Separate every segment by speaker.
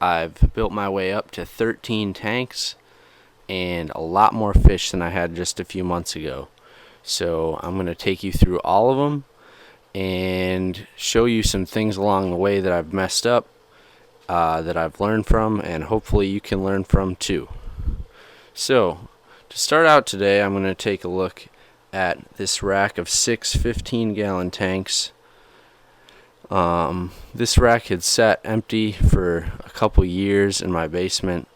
Speaker 1: I've built my way up to 13 tanks and a lot more fish than I had just a few months ago. So I'm going to take you through all of them and show you some things along the way that I've messed up, that I've learned from, and hopefully you can learn from too. So to start out today, I'm going to take a look at this rack of 6 15-gallon tanks. This rack had sat empty for a couple years in my basement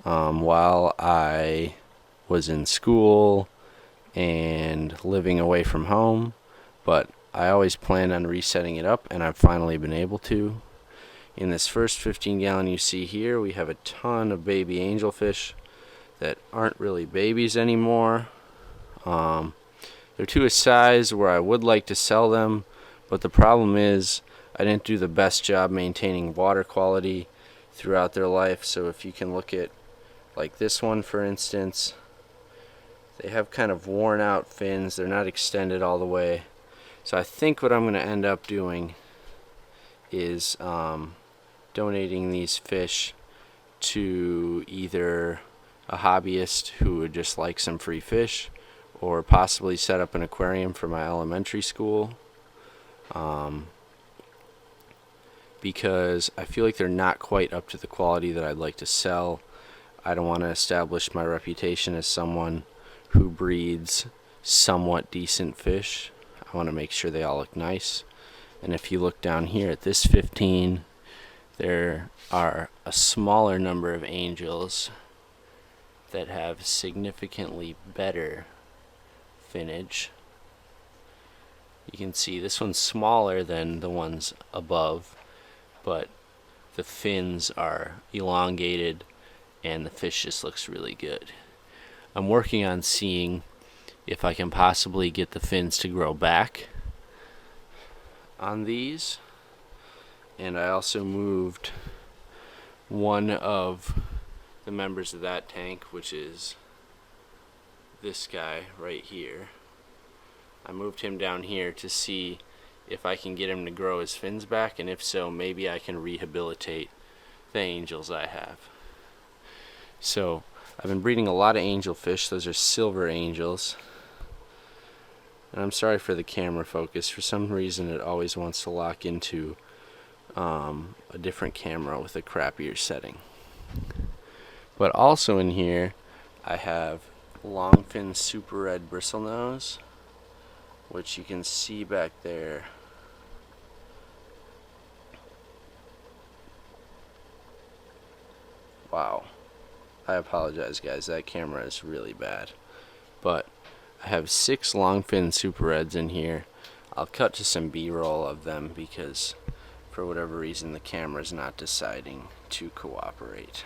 Speaker 1: while I was in school and living away from home, but I always planned on resetting it up, and I've finally been able to. In this first 15-gallon you see here, we have a ton of baby angelfish that aren't really babies anymore. They're to a size where I would like to sell them, but the problem is I didn't do the best job maintaining water quality throughout their life. So if you can look at like this one, for instance, they have kind of worn out fins. They're not extended all the way. So I think what I'm going to end up doing is donating these fish to either a hobbyist who would just like some free fish, or possibly set up an aquarium for my elementary school, because I feel like they're not quite up to the quality that I'd like to sell. I don't want to establish my reputation as someone who breeds somewhat decent fish. I want to make sure they all look nice. And if you look down here at this 15, there are a smaller number of angels that have significantly better finnage. You can see this one's smaller than the ones above, but the fins are elongated and the fish just looks really good. I'm working on seeing if I can possibly get the fins to grow back on these, and I also moved one of the members of that tank, which is this guy right here. I moved him down here to see if I can get him to grow his fins back, and if so, maybe I can rehabilitate the angels I have. So I've been breeding a lot of angelfish. Those are silver angels. And I'm sorry for the camera focus. For some reason it always wants to lock into a different camera with a crappier setting. But also in here I have longfin super red bristlenose, which you can see back there. Wow. I apologize guys, that camera is really bad. But I have 6 longfin super reds in here. I'll cut to some B-roll of them because for whatever reason the camera's not deciding to cooperate.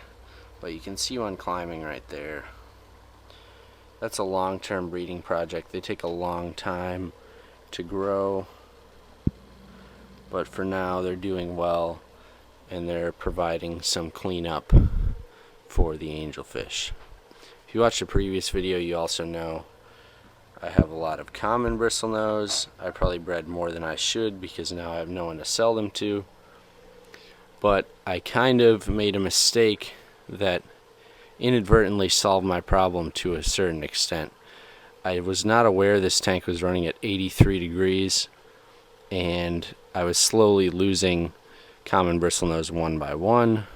Speaker 1: But you can see one climbing right there. That's a long-term breeding project. They take a long time to grow, but for now they're doing well and they're providing some cleanup for the angelfish. If you watched the previous video, you also know I have a lot of common bristlenose. I probably bred more than I should because now I have no one to sell them to, but I kind of made a mistake that inadvertently solved my problem to a certain extent. I was not aware this tank was running at 83 degrees, and I was slowly losing common bristlenose one by one.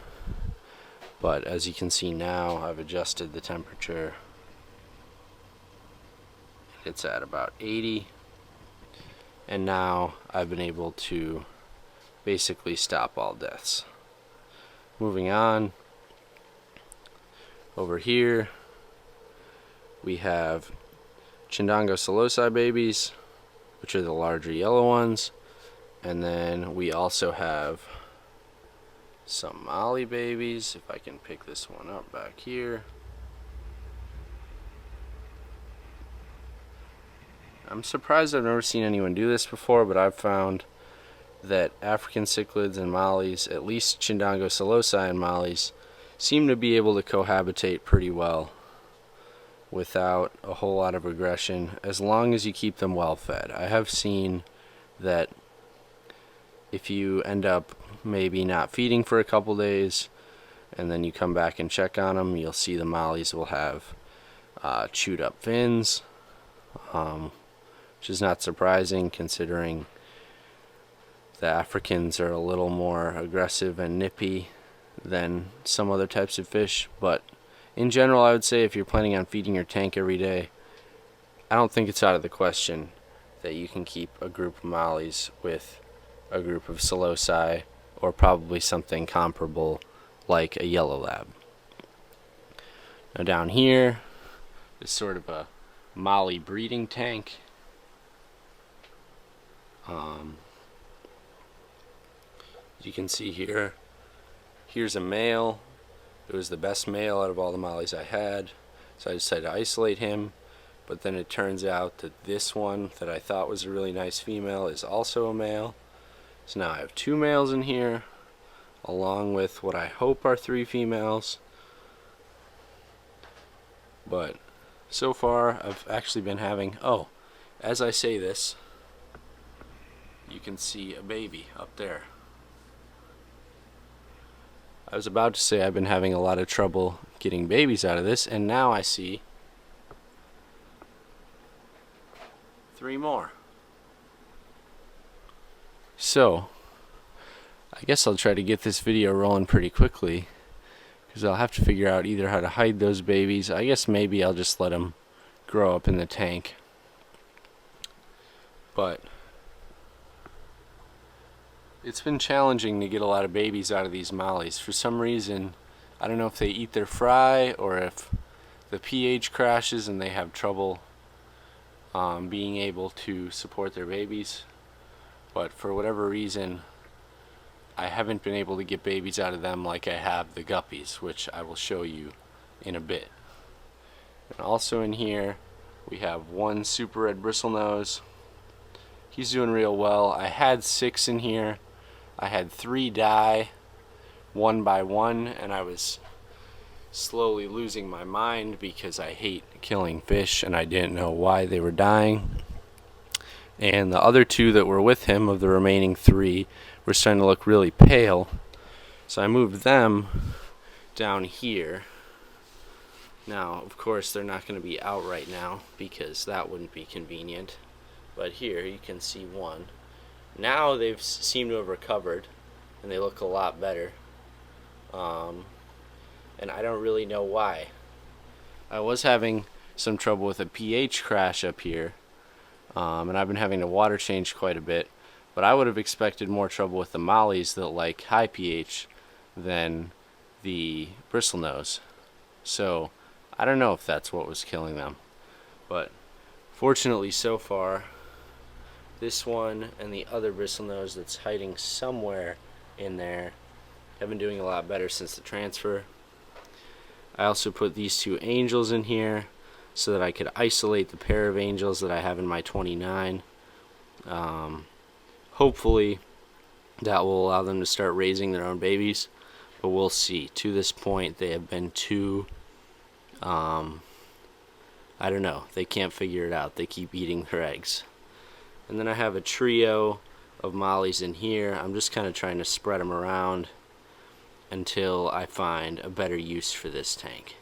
Speaker 1: But as you can see now, I've adjusted the temperature. It's at about 80, and now I've been able to basically stop all deaths. Moving on, over here we have Chindongo Saulosi babies, which are the larger yellow ones, and then we also have some Molly babies. If I can pick this one up back here. I'm surprised I've never seen anyone do this before, but I've found that African cichlids and Mollies, at least Chindongo Saulosi and Mollies, seem to be able to cohabitate pretty well without a whole lot of aggression, as long as you keep them well fed. I have seen that if you end up maybe not feeding for a couple days, and then you come back and check on them, you'll see the mollies will have chewed up fins, which is not surprising considering the Africans are a little more aggressive and nippy than some other types of fish. But in general, I would say if you're planning on feeding your tank every day, I don't think it's out of the question that you can keep a group of mollies with a group of Saulosi, or probably something comparable like a yellow lab. Now down here is sort of a molly breeding tank. You can see here, here's a male. It was the best male out of all the mollies I had, so I decided to isolate him. But then it turns out that this one that I thought was a really nice female is also a male. So now I have 2 males in here, along with what I hope are 3 females. But so far I've actually been having, oh, as I say this, you can see a baby up there. I was about to say I've been having a lot of trouble getting babies out of this, and now I see 3 more. So I guess I'll try to get this video rolling pretty quickly, because I'll have to figure out either how to hide those babies. I guess maybe I'll just let them grow up in the tank. But it's been challenging to get a lot of babies out of these mollies. For some reason, I don't know if they eat their fry or if the pH crashes and they have trouble being able to support their babies. But for whatever reason, I haven't been able to get babies out of them like I have the guppies, which I will show you in a bit. And also in here, we have 1 super red bristlenose. He's doing real well. I had 6 in here. I had 3 die 1 by 1, and I was slowly losing my mind because I hate killing fish and I didn't know why they were dying. And the other 2 that were with him, of the remaining 3, were starting to look really pale, so I moved them down here. Now of course they're not going to be out right now because that wouldn't be convenient, but here you can see 1. Now they've seemed to have recovered and they look a lot better, and I don't really know why. I was having some trouble with a pH crash up here, and I've been having to water change quite a bit, but I would have expected more trouble with the mollies that like high pH than the bristlenose. So I don't know if that's what was killing them, but fortunately so far this one and the other bristlenose that's hiding somewhere in there have been doing a lot better since the transfer. I also put these 2 angels in here so that I could isolate the pair of angels that I have in my 29. Hopefully that will allow them to start raising their own babies, but we'll see. To this point they have been too, I don't know, they can't figure it out. They keep eating their eggs. And then I have a trio of mollies in here. I'm just kind of trying to spread them around until I find a better use for this tank.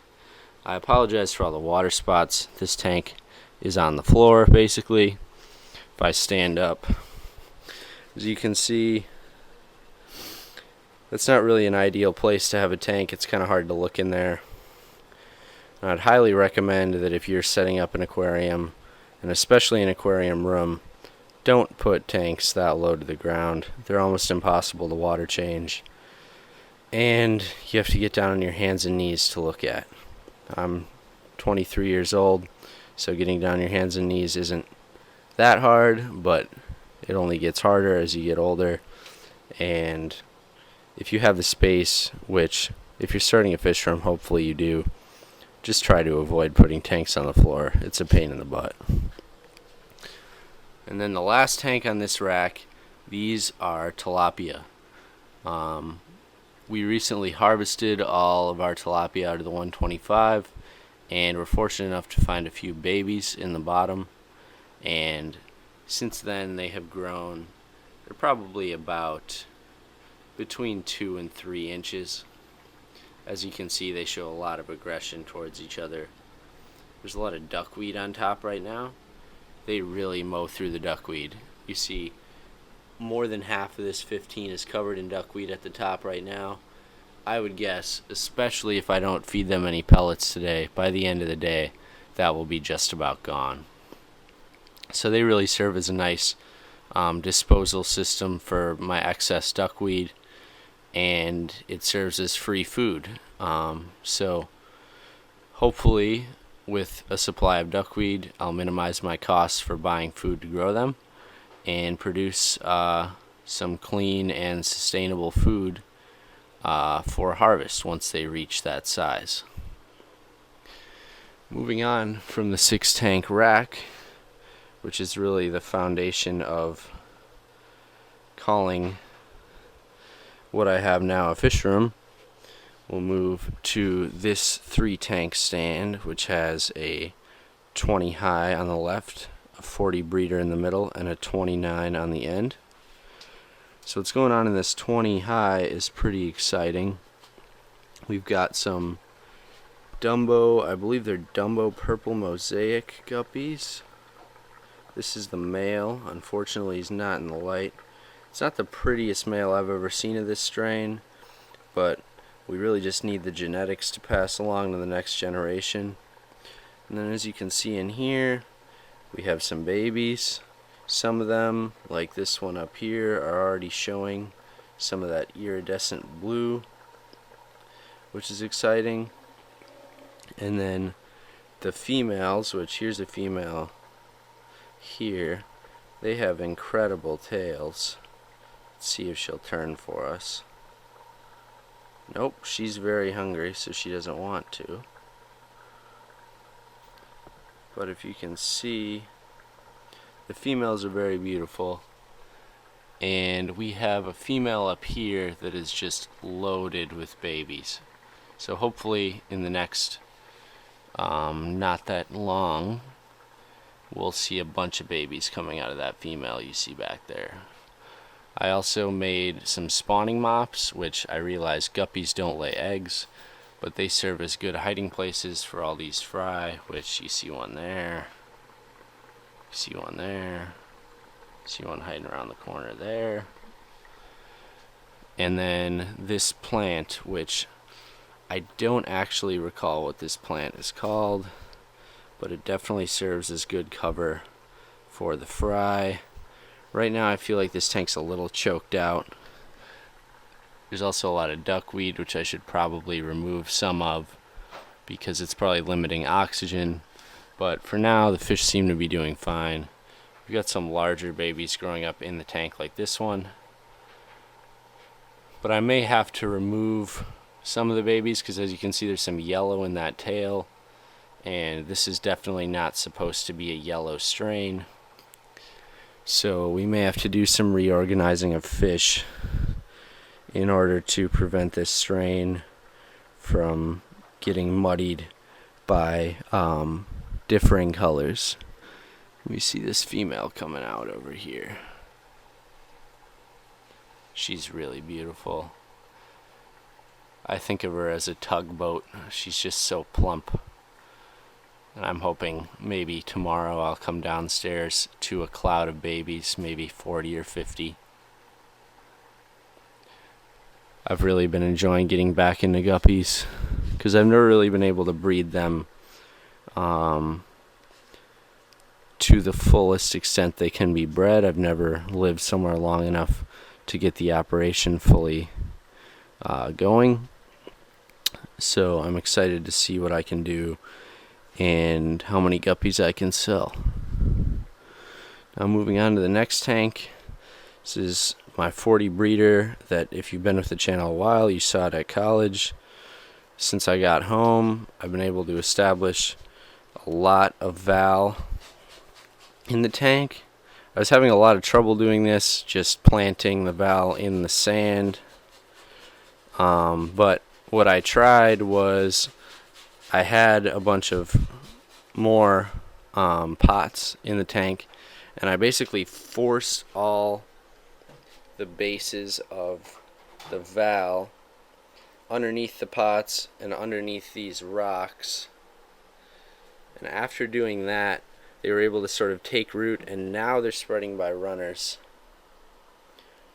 Speaker 1: I apologize for all the water spots. This tank is on the floor basically. If I stand up, as you can see, that's not really an ideal place to have a tank. It's kind of hard to look in there. I'd highly recommend that if you're setting up an aquarium, and especially an aquarium room, don't put tanks that low to the ground. They're almost impossible to water change, and you have to get down on your hands and knees to look at. I'm 23 years old, so getting down on your hands and knees isn't that hard, but it only gets harder as you get older. And if you have the space, which if you're starting a fish room, hopefully you do, just try to avoid putting tanks on the floor. It's a pain in the butt. And then the last tank on this rack, these are tilapia. We recently harvested all of our tilapia out of the 125, and we're fortunate enough to find a few babies in the bottom, and since then they have grown. They're probably about between 2 and 3 inches. As you can see, they show a lot of aggression towards each other. There's a lot of duckweed on top right now. They really mow through the duckweed. You see more than half of this 15 is covered in duckweed at the top right now. I would guess, especially if I don't feed them any pellets today, by the end of the day, that will be just about gone. So they really serve as a nice disposal system for my excess duckweed, and it serves as free food. So hopefully with a supply of duckweed, I'll minimize my costs for buying food to grow them and produce some clean and sustainable food for harvest once they reach that size. Moving on from the 6-tank rack, which is really the foundation of calling what I have now a fish room, we'll move to this 3-tank stand, which has a 20 high on the left, a 40 breeder in the middle, and a 29 on the end. So what's going on in this 20 high is pretty exciting. We've got some Dumbo, I believe they're Dumbo purple Mosaic guppies. This is the male. Unfortunately, he's not in the light. It's not the prettiest male I've ever seen of this strain, but we really just need the genetics to pass along to the next generation. And then as you can see in here, we have some babies. Some of them, like this one up here, are already showing some of that iridescent blue, which is exciting. And then the females, which here's a female here, they have incredible tails. Let's see if she'll turn for us. Nope, she's very hungry, so she doesn't want to. But if you can see, the females are very beautiful, and we have a female up here that is just loaded with babies. So hopefully in the next not that long, we'll see a bunch of babies coming out of that female you see back there. I also made some spawning mops, which I realize guppies don't lay eggs, but they serve as good hiding places for all these fry, which you see one there. See one there. See one hiding around the corner there. And then this plant, which I don't actually recall what this plant is called, but it definitely serves as good cover for the fry. Right now I feel like this tank's a little choked out. There's also a lot of duckweed, which I should probably remove some of because it's probably limiting oxygen. But for now, the fish seem to be doing fine. We've got some larger babies growing up in the tank like this one. But I may have to remove some of the babies because as you can see there's some yellow in that tail. And this is definitely not supposed to be a yellow strain. So we may have to do some reorganizing of fish in order to prevent this strain from getting muddied by differing colors. We see this female coming out over here. She's really beautiful. I think of her as a tugboat. She's just so plump. And I'm hoping maybe tomorrow I'll come downstairs to a cloud of babies, maybe 40 or 50. I've really been enjoying getting back into guppies because I've never really been able to breed them to the fullest extent they can be bred. I've never lived somewhere long enough to get the operation fully going. So I'm excited to see what I can do and how many guppies I can sell. Now moving on to the next tank. This is my 40 breeder that if you've been with the channel a while, you saw it at college. Since I got home, I've been able to establish a lot of val in the tank. I was having a lot of trouble doing this, just planting the val in the sand. But what I tried was I had a bunch of more pots in the tank, and I basically forced all the bases of the val underneath the pots and underneath these rocks. And after doing that, they were able to sort of take root, and now they're spreading by runners.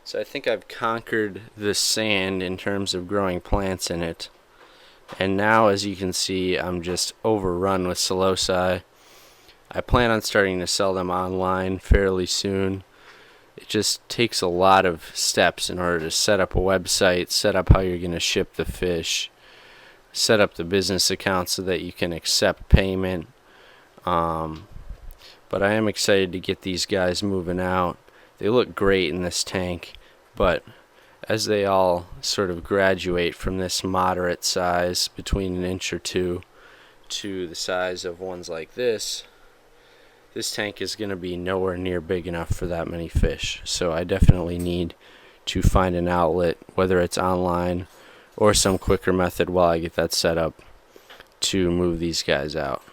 Speaker 1: So I think I've conquered the sand in terms of growing plants in it. And now, as you can see, I'm just overrun with Saulosi. I plan on starting to sell them online fairly soon. It just takes a lot of steps in order to set up a website, set up how you're going to ship the fish, set up the business account so that you can accept payment. But I am excited to get these guys moving out. They look great in this tank, but as they all sort of graduate from this moderate size, between an inch or two, to the size of ones like this tank is going to be nowhere near big enough for that many fish. So I definitely need to find an outlet, whether it's online or some quicker method while I get that set up, to move these guys out.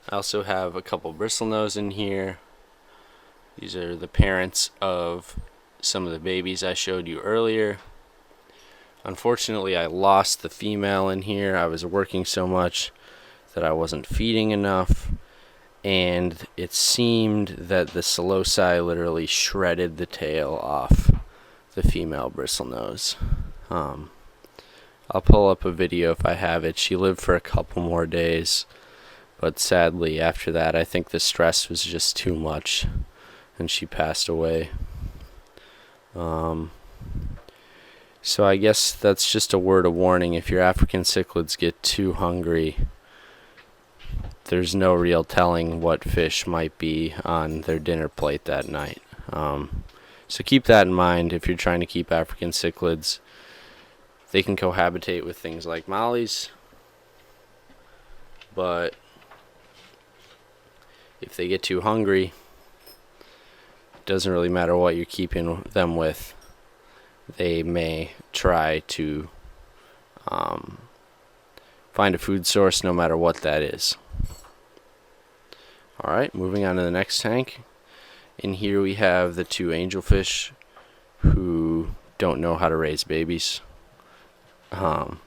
Speaker 1: I also have a couple Bristlenose in here. These are the parents of some of the babies I showed you earlier. Unfortunately, I lost the female in here. I was working so much that I wasn't feeding enough, and it seemed that the Saulosi literally shredded the tail off the female Bristlenose. I'll pull up a video if I have it. She lived for a couple more days, but sadly after that I think the stress was just too much and she passed away. So I guess that's just a word of warning. If your African cichlids get too hungry, there's no real telling what fish might be on their dinner plate that night. So keep that in mind if you're trying to keep African cichlids. They can cohabitate with things like Mollies, but if they get too hungry, it doesn't really matter what you're keeping them with. They may try to find a food source no matter what that is. Alright, moving on to the next tank. In here we have the two angelfish who don't know how to raise babies. On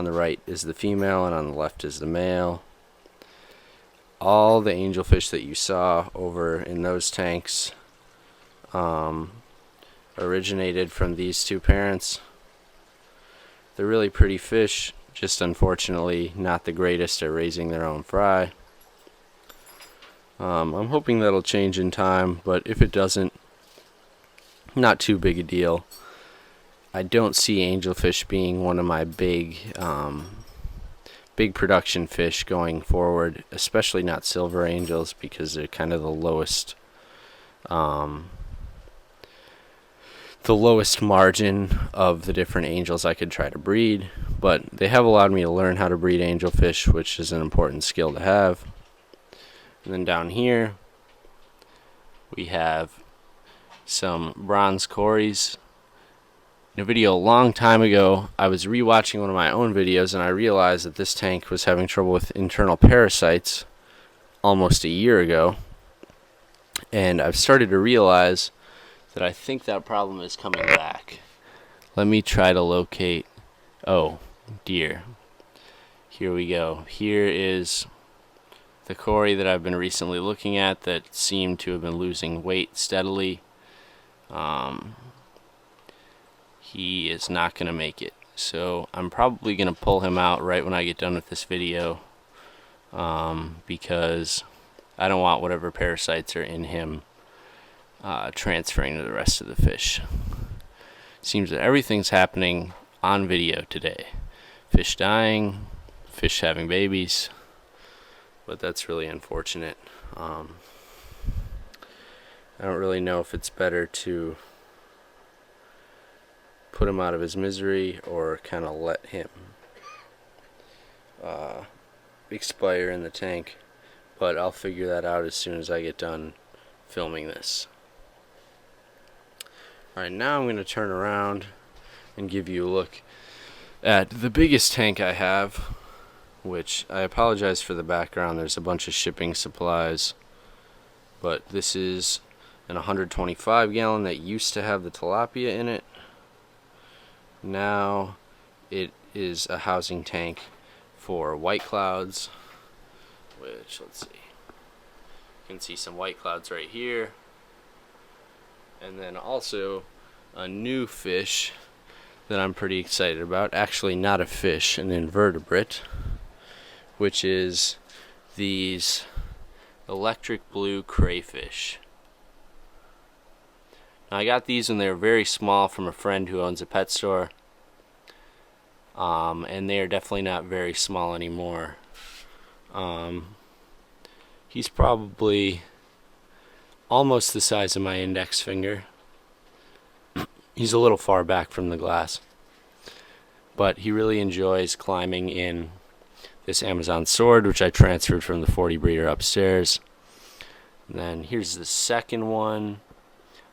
Speaker 1: the right is the female and on the left is the male. All the angelfish that you saw over in those tanks originated from these two parents. They're really pretty fish, just unfortunately not the greatest at raising their own fry. I'm hoping that'll change in time, but if it doesn't, not too big a deal. I don't see angelfish being one of my big production fish going forward, especially not silver angels, because they're kind of the lowest margin of the different angels I could try to breed. But they have allowed me to learn how to breed angelfish, which is an important skill to have. And then down here we have some bronze Corys. In a video a long time ago, I was rewatching one of my own videos and I realized that this tank was having trouble with internal parasites almost a year ago. And I've started to realize that I think that problem is coming back. Let me try to locate. Oh dear. Here we go. Here is the Cory that I've been recently looking at that seemed to have been losing weight steadily. He is not going to make it. So I'm probably going to pull him out right when I get done with this video, because I don't want whatever parasites are in him transferring to the rest of the fish. Seems that everything's happening on video today. Fish dying, fish having babies, but that's really unfortunate. I don't really know if it's better to put him out of his misery or kind of let him expire in the tank, but I'll figure that out as soon as I get done filming this. Alright, now I'm going to turn around and give you a look at the biggest tank I have, which I apologize for the background. There's a bunch of shipping supplies, but this is an 125 gallon that used to have the tilapia in it. Now it is a housing tank for white clouds, which, let's see, you can see some white clouds right here. And then also a new fish that I'm pretty excited about. Actually, not a fish, an invertebrate, which is these electric blue crayfish. Now, I got these when they were very small from a friend who owns a pet store, and they are definitely not very small anymore. He's probably almost the size of my index finger. He's a little far back from the glass, but he really enjoys climbing in this Amazon sword, which I transferred from the 40 breeder upstairs. And then here's the second one.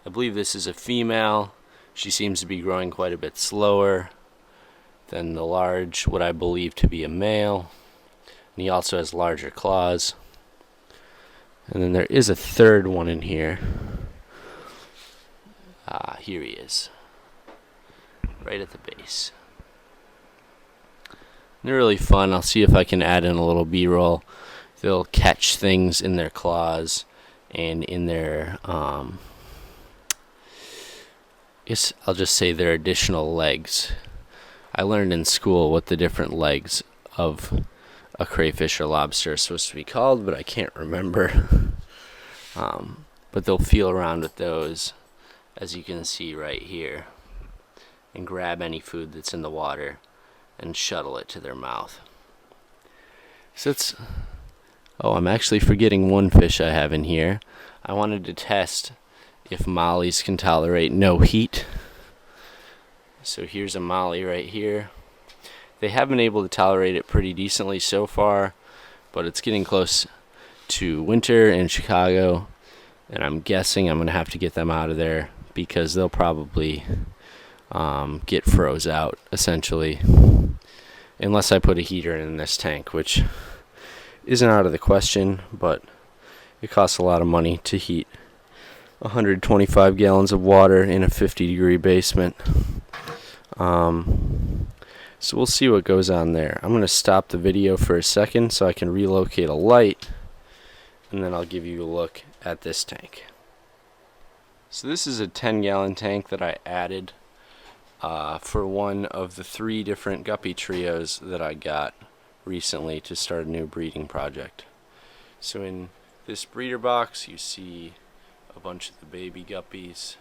Speaker 1: I believe this is a female. She seems to be growing quite a bit slower than the large, what I believe to be a male. And he also has larger claws. And then there is a third one in here. Here he is, right at the base. They're really fun. I'll see if I can add in a little B-roll. They'll catch things in their claws and in their, I'll just say their additional legs. I learned in school what the different legs of a crayfish or lobster are supposed to be called, but I can't remember. But they'll feel around with those, as you can see right here, and grab any food that's in the water and shuttle it to their mouth. So it's... Oh, I'm actually forgetting one fish I have in here. I wanted to test if mollies can tolerate no heat. So here's a molly right here. They have been able to tolerate it pretty decently so far, but it's getting close to winter in Chicago, and I'm guessing I'm going to have to get them out of there because they'll probably get froze out, essentially, unless I put a heater in this tank, which isn't out of the question, but it costs a lot of money to heat 125 gallons of water in a 50-degree basement. So we'll see what goes on there. I'm going to stop the video for a second so I can relocate a light, and then I'll give you a look at this tank. So this is a 10-gallon tank that I added for one of the 3 different guppy trios that I got recently to start a new breeding project. So in this breeder box you see a bunch of the baby guppies.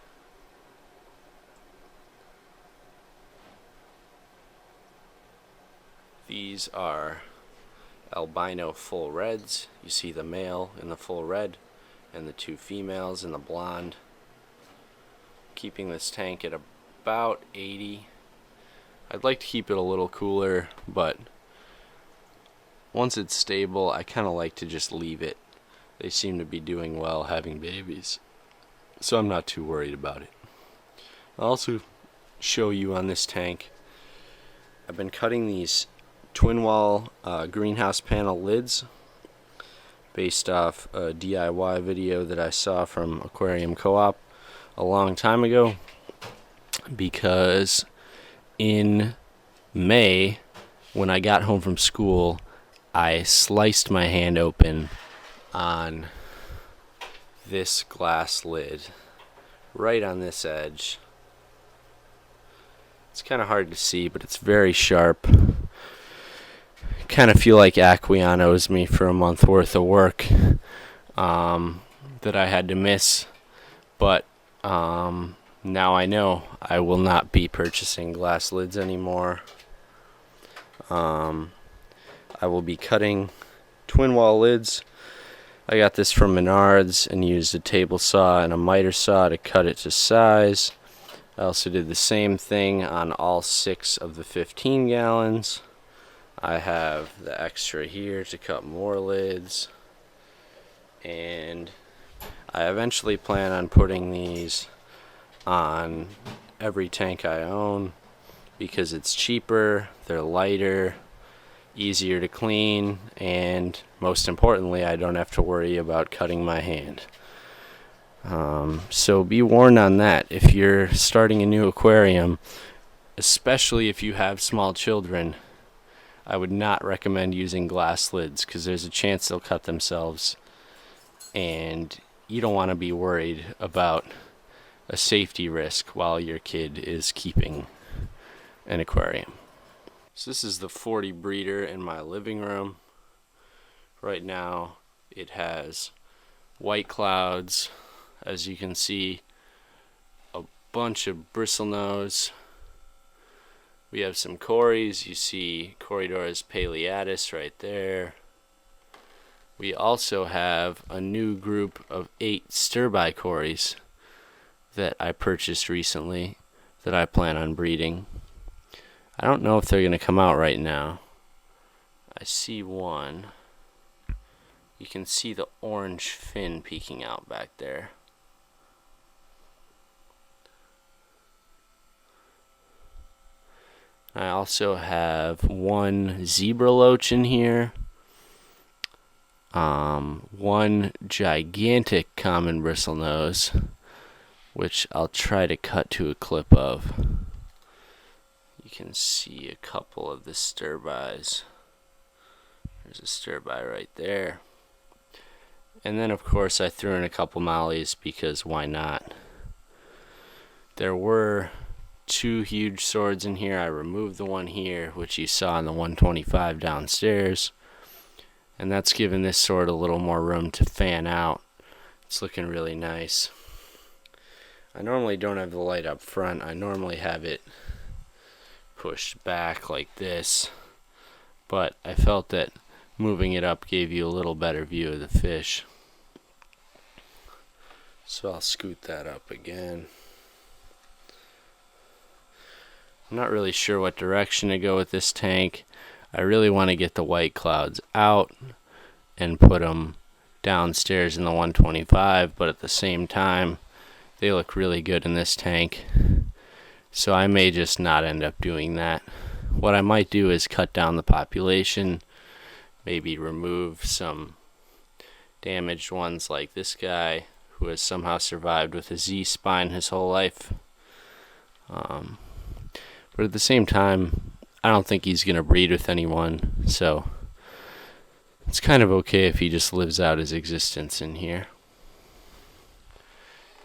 Speaker 1: These are albino full reds. You see the male in the full red and the 2 females in the blonde. Keeping this tank at about 80. I'd like to keep it a little cooler, but once it's stable, I kind of like to just leave it. They seem to be doing well having babies, so I'm not too worried about it. I'll also show you on this tank, I've been cutting these twin wall greenhouse panel lids based off a DIY video that I saw from Aquarium Co-op a long time ago, because in May when I got home from school I sliced my hand open on this glass lid right on this edge. It's kind of hard to see, but it's very sharp. Kind of feel like Aquarium owes me for a month worth of work that I had to miss, but now I know I will not be purchasing glass lids anymore. I will be cutting twin wall lids. I got this from Menards and used a table saw and a miter saw to cut it to size. I also did the same thing on all 6 of the 15 gallons. I have the extra here to cut more lids, and I eventually plan on putting these on every tank I own because it's cheaper, they're lighter, easier to clean, and most importantly, I don't have to worry about cutting my hand. So be warned on that. If you're starting a new aquarium, especially if you have small children, I would not recommend using glass lids because there's a chance they'll cut themselves, and you don't want to be worried about a safety risk while your kid is keeping an aquarium. So this is the 40 breeder in my living room. Right now it has white clouds, as you can see, a bunch of Bristlenose. We have some Corys. You see Corydoras paleatus right there. We also have a new group of 8 stir-by Corys that I purchased recently that I plan on breeding. I don't know if they're going to come out right now. I see one. You can see the orange fin peeking out back there. I also have one zebra loach in here. One gigantic common bristlenose, which I'll try to cut to a clip of. You can see a couple of the stir-bys. There's a stir-by right there. And then of course I threw in a couple Mollies because why not? There were 2 huge swords in here. I removed the one here, which you saw in the 125 downstairs. And that's given this sword a little more room to fan out. It's looking really nice. I normally don't have the light up front. I normally have it pushed back like this. But I felt that moving it up gave you a little better view of the fish. So I'll scoot that up again. I'm not really sure what direction to go with this tank. I really want to get the white clouds out and put them downstairs in the 125, but at the same time, they look really good in this tank. So I may just not end up doing that. What I might do is cut down the population, maybe remove some damaged ones like this guy, who has somehow survived with a Z-spine his whole life. But at the same time, I don't think he's going to breed with anyone, so it's kind of okay if he just lives out his existence in here.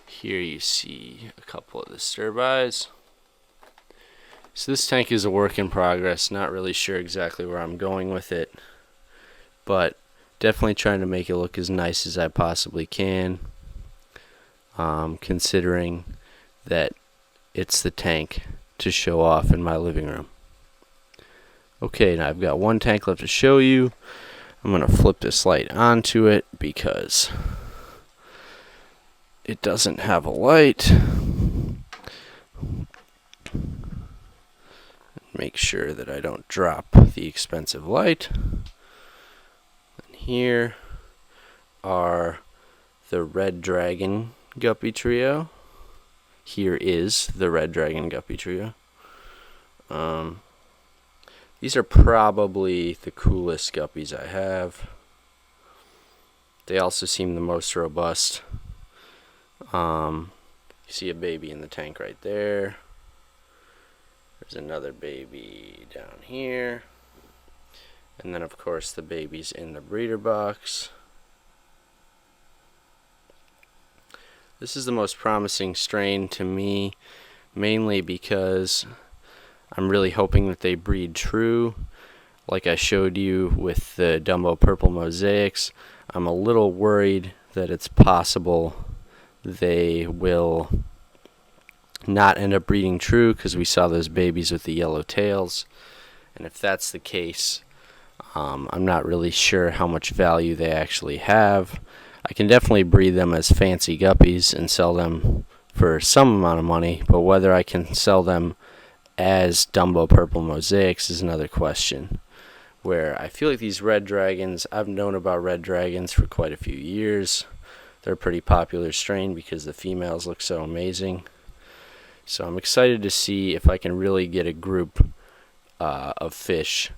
Speaker 1: Here you see a couple of the stir-bys. So this tank is a work in progress, not really sure exactly where I'm going with it, but definitely trying to make it look as nice as I possibly can, considering that it's the tank to show off in my living room. Okay, now I've got one tank left to show you. I'm going to flip this light onto it because it doesn't have a light. Make sure that I don't drop the expensive light. And here are the Red Dragon Guppy Trio. Here is the Red Dragon Guppy Trio. These are probably the coolest guppies I have. They also seem the most robust. You see a baby in the tank right there. There's another baby down here. And then of course the baby's in the breeder box. This is the most promising strain to me, mainly because I'm really hoping that they breed true. Like I showed you with the Dumbo purple mosaics, I'm a little worried that it's possible they will not end up breeding true because we saw those babies with the yellow tails. And if that's the case, I'm not really sure how much value they actually have. I can definitely breed them as fancy guppies and sell them for some amount of money, but whether I can sell them as Dumbo purple mosaics is another question. Where I feel like these red dragons, I've known about red dragons for quite a few years. They're a pretty popular strain because the females look so amazing. So I'm excited to see if I can really get a group of fish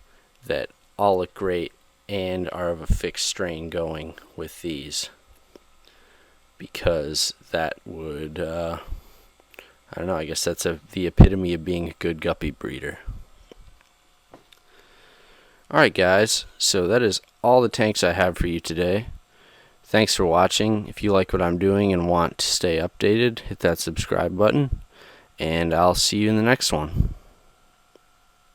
Speaker 1: that all look great and are of a fixed strain going with these, because that would I don't know, I guess that's the epitome of being a good guppy breeder. Alright guys, so that is all the tanks I have for you today. Thanks for watching. If you like what I'm doing and want to stay updated, hit that subscribe button, and I'll see you in the next one.